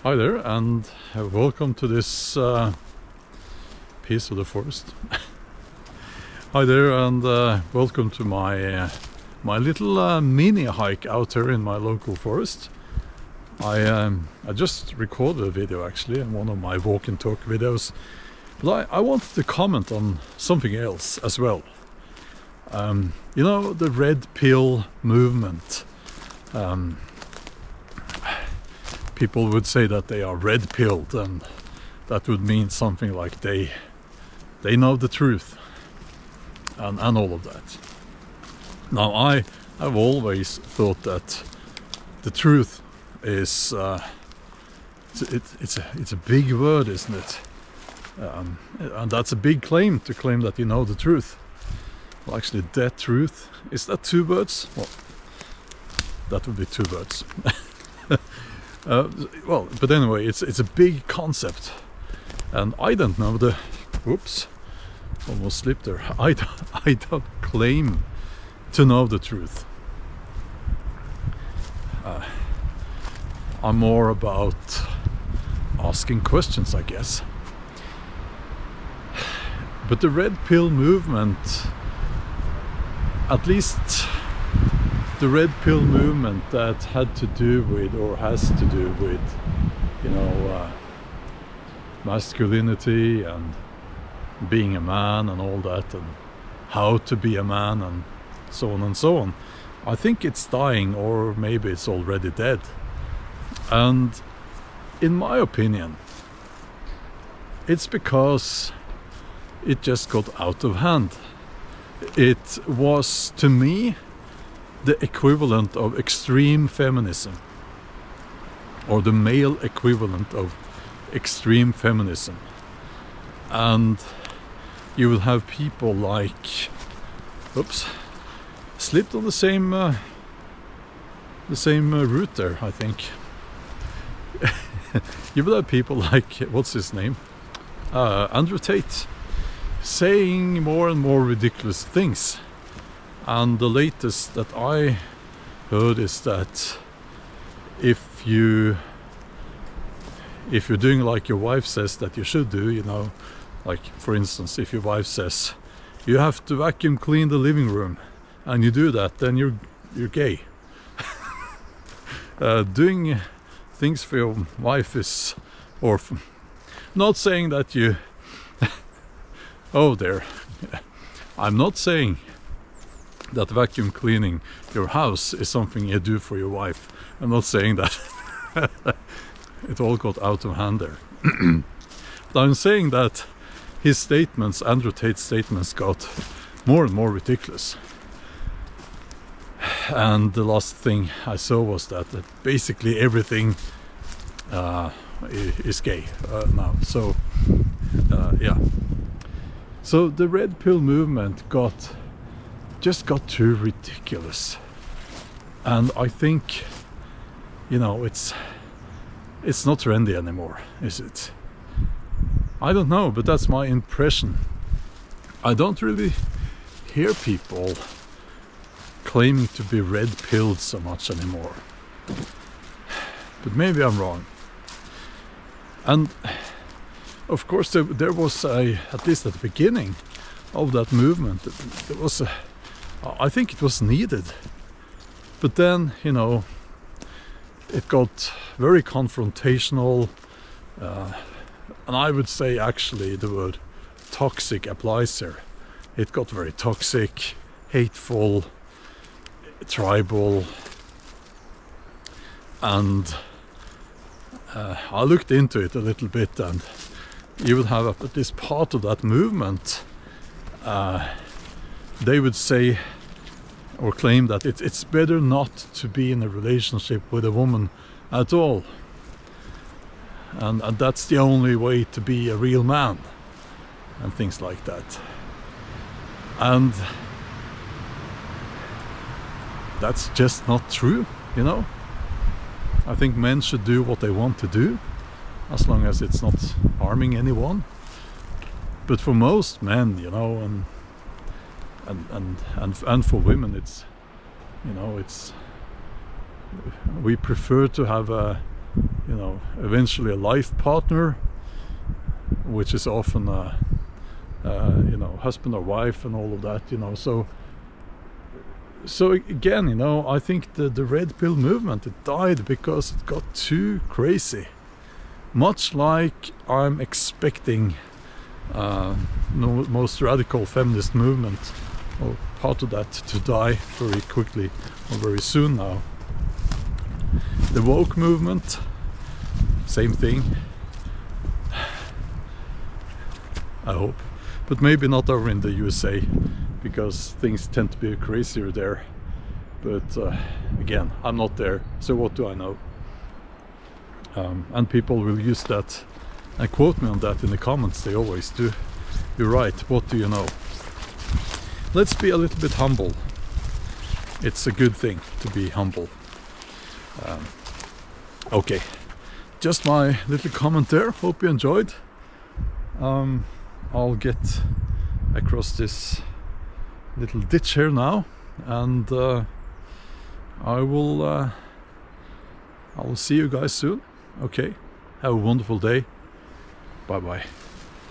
Hi there, and welcome to this piece of the forest. Hi there, and welcome to my little mini hike out here in my local forest. I just recorded a video actually, in one of my walk and talk videos, but I wanted to comment on something else as well. You know, the red pill movement. People would say that they are red-pilled, and that would mean something like they know the truth, and all of that. Now, I have always thought that the truth is it's a big word, isn't it? And that's a big claim, to claim that you know the truth. Well, actually, that truth, is that two words? Well, that would be two words. Well, but anyway, it's a big concept, and I don't know the. Whoops, almost slipped there. I don't claim to know the truth. I'm more about asking questions, I guess. But the red pill movement, at least the red pill movement that had to do with, or has to do with, you know, masculinity and being a man and all that, and how to be a man and so on and so on. I think it's dying, or maybe it's already dead. And in my opinion, it's because it just got out of hand. It was, to me, the equivalent of extreme feminism, or the male equivalent of extreme feminism. And you will have people like, oops, slipped on the same route there, I think. You will have people like, what's his name, Andrew Tate, saying more and more ridiculous things. And the latest that I heard is that if you're doing like your wife says that you should do, you know, like for instance, if your wife says you have to vacuum clean the living room, and you do that, then you're gay. Doing things for your wife is, or not saying that you. Oh, there. I'm not saying that vacuum cleaning your house is something you do for your wife. I'm not saying that. It all got out of hand there. But I'm saying that his statements, Andrew Tate's statements, got more and more ridiculous. And the last thing I saw was that basically everything is gay now. So, yeah. So the red pill movement just got too ridiculous, and I think, you know, it's not trendy anymore, is it? I don't know, but that's my impression. I don't really hear people claiming to be red pilled so much anymore, but maybe I'm wrong. And of course there was at least at the beginning of that movement, there was I think it was needed, but then, you know, it got very confrontational, and I would say actually the word toxic applies here. It got very toxic, hateful, tribal, and I looked into it a little bit, and you would have at least part of that movement, they would say or claim that it's better not to be in a relationship with a woman at all, and that's the only way to be a real man, and things like that. And that's just not true, you know. I think men should do what they want to do, as long as it's not harming anyone. But for most men, you know, and for women, it's, you know, it's, we prefer to have a you know, eventually a life partner, which is often you know, husband or wife and all of that, you know. So again, you know, I think the red pill movement, it died because it got too crazy, much like I'm expecting most radical feminist movement, or part of that, to die very quickly or very soon now. The woke movement, same thing, I hope, but maybe not over in the USA, because things tend to be crazier there. But again, I'm not there, so what do I know? And people will use that and quote me on that in the comments. They always do. You're right, what do you know? Let's be a little bit humble. It's a good thing to be humble. Okay, just my little comment there. Hope you enjoyed. I'll get across this little ditch here now, and I will see you guys soon. Okay, have a wonderful day. Bye bye.